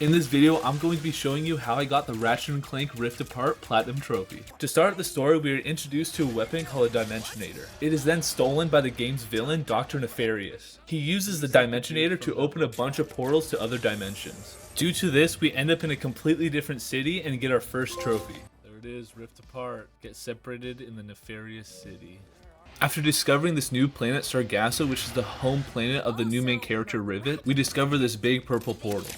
In this video, I'm going to be showing you how I got the Ratchet & Clank Rift Apart Platinum Trophy. To start the story, we are introduced to a weapon called a Dimensionator. It is then stolen by the game's villain, Dr. Nefarious. He uses the Dimensionator to open a bunch of portals to other dimensions. Due to this, we end up in a completely different city and get our first trophy. There it is, Rift Apart. Get separated in the Nefarious City. After discovering this new planet Sargasso, which is the home planet of the new main character Rivet, we discover this big purple portal.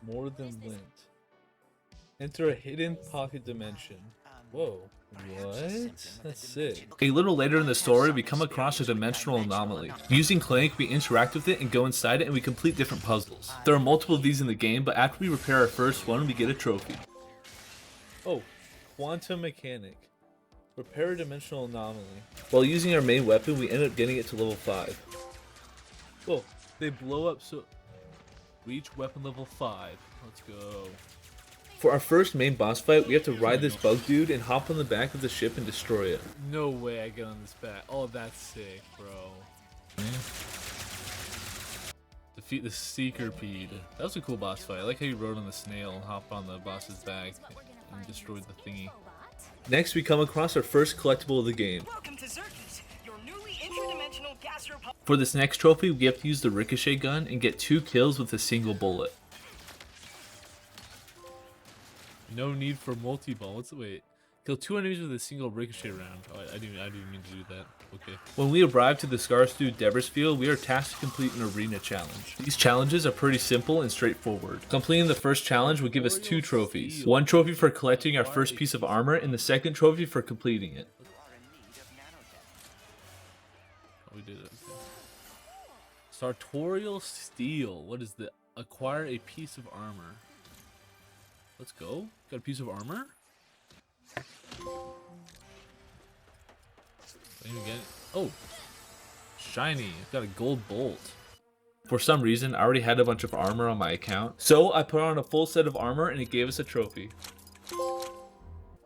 More than lint. Enter a hidden pocket dimension. Whoa. What? That's sick. A little later in the story, we come across a dimensional anomaly. Using Clank, we interact with it and go inside it and we complete different puzzles. There are multiple of these in the game, but after we repair our first one, we get a trophy. Oh, quantum mechanic. Repair a dimensional anomaly. While using our main weapon, we end up getting it to level 5. Whoa, they blow up so... Reach weapon level 5. Let's go. For our first main boss fight, we have to ride this bug dude and hop on the back of the ship and destroy it. No way I get on this back. Oh, that's sick, bro. Defeat the Seekerpede. That was a cool boss fight. I like how you rode on the snail and hopped on the boss's back and destroyed the thingy. Next, we come across our first collectible of the game. For this next trophy, we have to use the ricochet gun and get 2 kills with a single bullet. No need for multi-ball. Wait. Kill 2 enemies with a single ricochet round. Oh, I didn't mean to do that. Okay. When we arrive to the Scarstew Devers Field, we are tasked to complete an arena challenge. These challenges are pretty simple and straightforward. Completing the first challenge will give us 2 trophies. 1 trophy for collecting our first piece of armor, and the second trophy for completing it. Oh, we did it. Okay. Sartorial Steel. What is the... Acquire a piece of armor. Let's go. Got a piece of armor? Oh, shiny. Got a gold bolt. For some reason, I already had a bunch of armor on my account, so I put on a full set of armor and it gave us a trophy.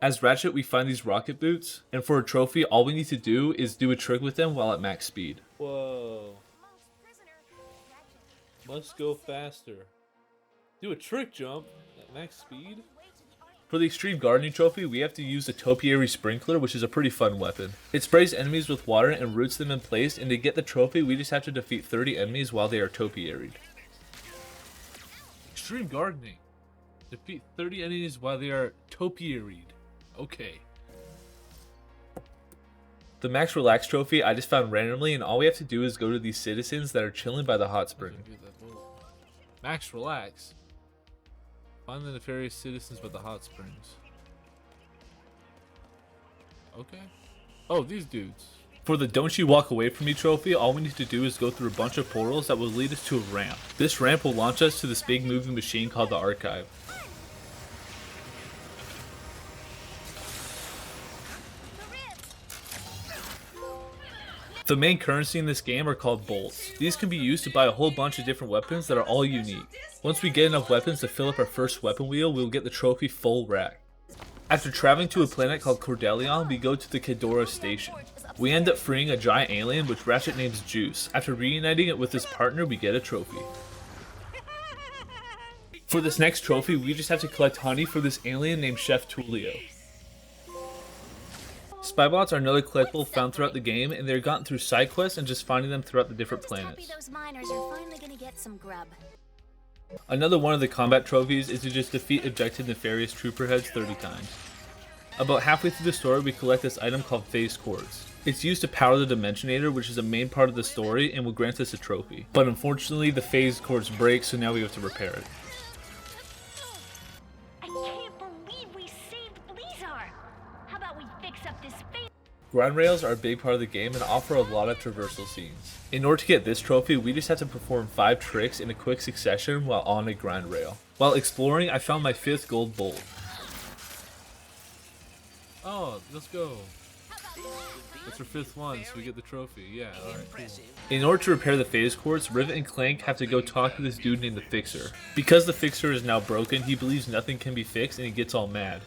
As Ratchet, we find these rocket boots, and for a trophy, all we need to do is do a trick with them while at max speed. Whoa. Must go faster. Do a trick jump at max speed? For the Extreme Gardening Trophy, we have to use the Topiary Sprinkler, which is a pretty fun weapon. It sprays enemies with water and roots them in place, and to get the trophy, we just have to defeat 30 enemies while they are topiaried. Extreme Gardening. Defeat 30 enemies while they are topiaried. Okay. The Max Relax Trophy I just found randomly, and all we have to do is go to these citizens that are chilling by the hot spring. Max Relax? Find the nefarious citizens by the hot springs. Okay. Oh, these dudes. For the Don't You Walk Away From Me trophy, all we need to do is go through a bunch of portals that will lead us to a ramp. This ramp will launch us to this big moving machine called the Archive. The main currency in this game are called bolts. These can be used to buy a whole bunch of different weapons that are all unique. Once we get enough weapons to fill up our first weapon wheel, we will get the trophy full rack. After traveling to a planet called Cordelion, we go to the Kedora station. We end up freeing a giant alien which Ratchet names Juice. After reuniting it with his partner, we get a trophy. For this next trophy, we just have to collect honey for this alien named Chef Tulio. Spybots are another collectible found throughout the game, and they're gotten through side quests and just finding them throughout the different planets. Those miners are finally gonna get some grub. Another one of the combat trophies is to just defeat ejected nefarious trooper heads 30 times. About halfway through the story, we collect this item called Phase Quartz. It's used to power the Dimensionator, which is a main part of the story and will grant us a trophy. But unfortunately, the Phase Quartz breaks, so now we have to repair it. Grind rails are a big part of the game and offer a lot of traversal scenes. In order to get this trophy, we just have to perform 5 tricks in a quick succession while on a grind rail. While exploring, I found my 5th gold bolt. Oh, let's go. That's our 5th one, so we get the trophy. Yeah, alright, cool. In order to repair the Phase Quartz, Rivet and Clank have to go talk to this dude named the Fixer. Because the Fixer is now broken, he believes nothing can be fixed and he gets all mad.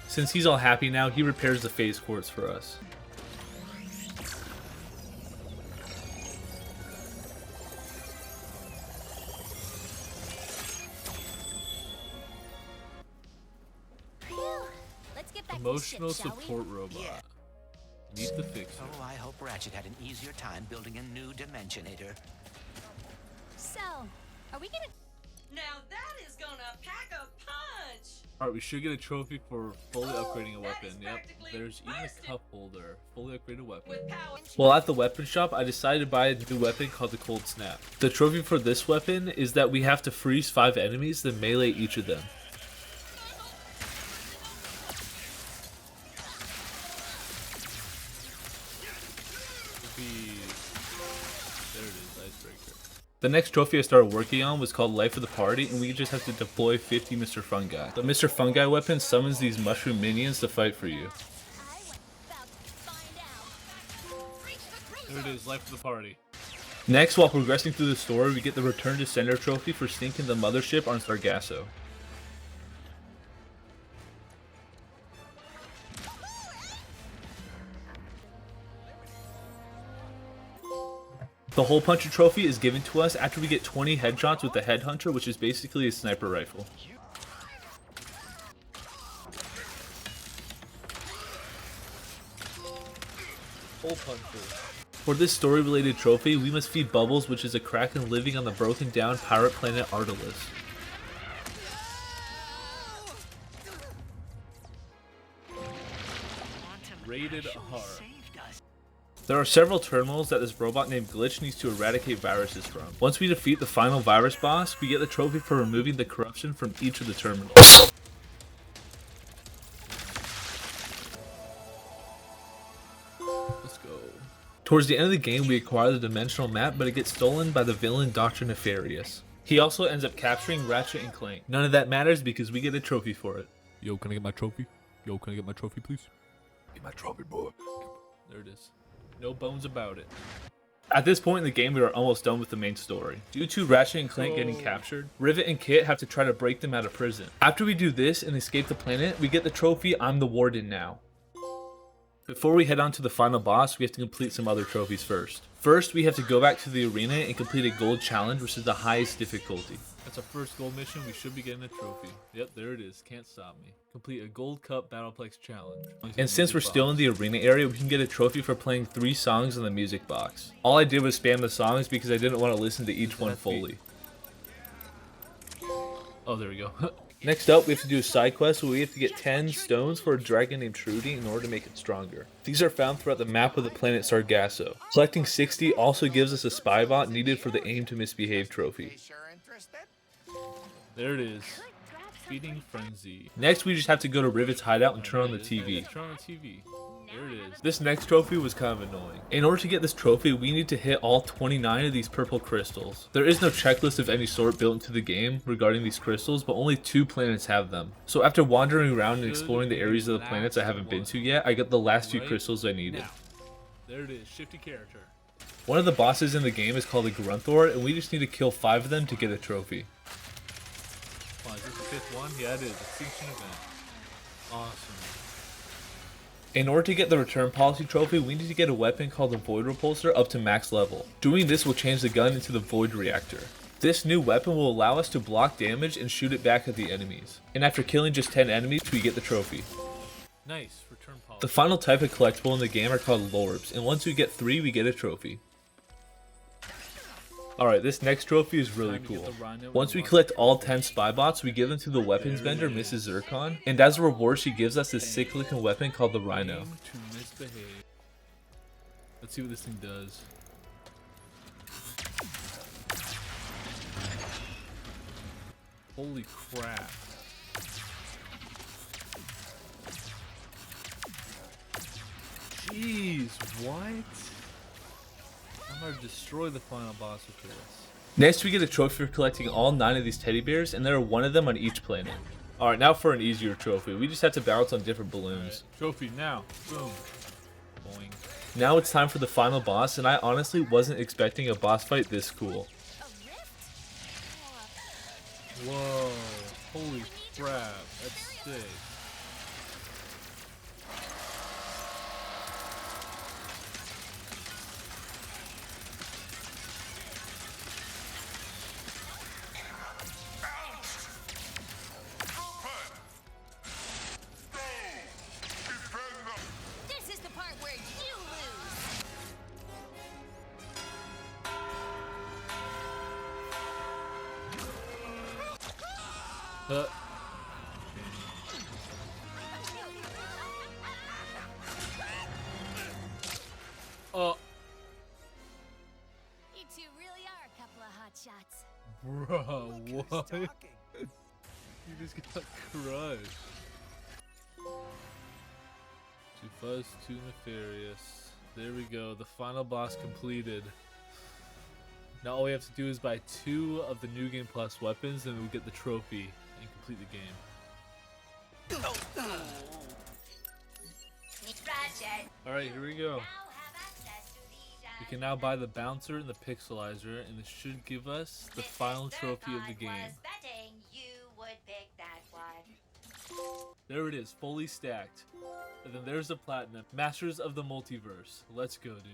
Since he's all happy now, he repairs the Phase Quartz for us. Emotional ship, shall we? support robot. Yeah. Meet the fixer. Oh, I hope Ratchet had an easier time building a new Dimensionator. So, are we gonna? Now that is gonna pack a punch! Alright, we should get a trophy for fully upgrading a that weapon. is Yep, practically there's even a busted. cup holder. Fully upgraded weapon. With power. While at the weapon shop, I decided to buy a new weapon called the Cold Snap. The trophy for this weapon is that we have to freeze 5 enemies, then melee each of them. There it is, icebreaker. The next trophy I started working on was called Life of the Party, and we just have to deploy 50 Mr. Fungi. The Mr. Fungi weapon summons these mushroom minions to fight for you. I was about to find out. There it is, Life of the Party. Next, while progressing through the story, we get the Return to Sender trophy for sinking the mothership on Sargasso. The Hole Puncher trophy is given to us after we get 20 headshots with the Headhunter, which is basically a sniper rifle. Hole Puncher. For this story-related trophy, we must feed Bubbles, which is a kraken living on the broken down pirate planet Artelis. Rated R. There are several terminals that this robot named Glitch needs to eradicate viruses from. Once we defeat the final virus boss, we get the trophy for removing the corruption from each of the terminals. Let's go. Towards the end of the game, we acquire the dimensional map, but it gets stolen by the villain Dr. Nefarious. He also ends up capturing Ratchet and Clank. None of that matters because we get a trophy for it. Yo, can I get my trophy? Yo, can I get my trophy, please? Get my trophy, boy. There it is. No bones about it. At this point in the game, we are almost done with the main story. Due to Ratchet and Clank getting captured, Rivet and Kit have to try to break them out of prison. After we do this and escape the planet, we get the trophy I'm the Warden Now. Before we head on to the final boss, we have to complete some other trophies first. First, we have to go back to the arena and complete a gold challenge, which is the highest difficulty. That's our first gold mission. We should be getting a trophy. Yep, there it is. Can't stop me. Complete a gold cup Battleplex challenge. And since we're still in the arena area, we can get a trophy for playing 3 songs in the music box. All I did was spam the songs because I didn't want to listen to each one fully. Oh, there we go. Next up, we have to do a side quest where we have to get 10 stones for a dragon named Trudy in order to make it stronger. These are found throughout the map of the planet Sargasso. Collecting 60 also gives us a spy bot needed for the Aim to Misbehave trophy. There it is. Feeding Frenzy. Next, we just have to go to Rivet's hideout and turn on the TV. Turn on the TV. There it is. This next trophy was kind of annoying. In order to get this trophy, we need to hit all 29 of these purple crystals. There is no checklist of any sort built into the game regarding these crystals, but only 2 planets have them. So after wandering around and exploring the areas of the planets I haven't been to yet, I got the last few crystals I needed. There it is, shifty character. One of the bosses in the game is called a Grunthor, and we just need to kill 5 of them to get a trophy. Oh, is this the 5th one? Yeah, it is. Extinction event. Awesome. In order to get the return policy trophy, we need to get a weapon called the Void Repulsor up to max level. Doing this will change the gun into the Void Reactor. This new weapon will allow us to block damage and shoot it back at the enemies. And after killing just 10 enemies, we get the trophy. Nice, return policy. The final type of collectible in the game are called Lorbs, and once we get 3, we get a trophy. Alright, this next trophy is really cool. Once we collect all 10 spy bots, we give them to the weapons vendor, Mrs. Zircon, and as a reward, she gives us this sick looking weapon called the RYNO. Let's see what this thing does. Holy crap. Jeez, what? I'm gonna destroy the final boss with this. Next, we get a trophy for collecting all 9 of these teddy bears, and there are 1 of them on each planet. Alright, now for an easier trophy. We just have to bounce on different balloons. Right. Trophy now. Boom. Boing. Now it's time for the final boss, and I honestly wasn't expecting a boss fight this cool. Whoa. Holy crap. That's sick. Oh, You two really are a couple of hot shots. bro, what? You just got crushed. Too fuzz, too nefarious. There we go. The final boss completed. Now all we have to do is buy 2 of the New Game Plus weapons, and we'll get the trophy and complete the game. Roger. All right, here we go. Now have access to these. We can now buy the bouncer and the pixelizer, and this should give us the final trophy of the game. Was betting you would pick that one. There it is, fully stacked. And then there's the platinum. Masters of the Multiverse. Let's go, dude.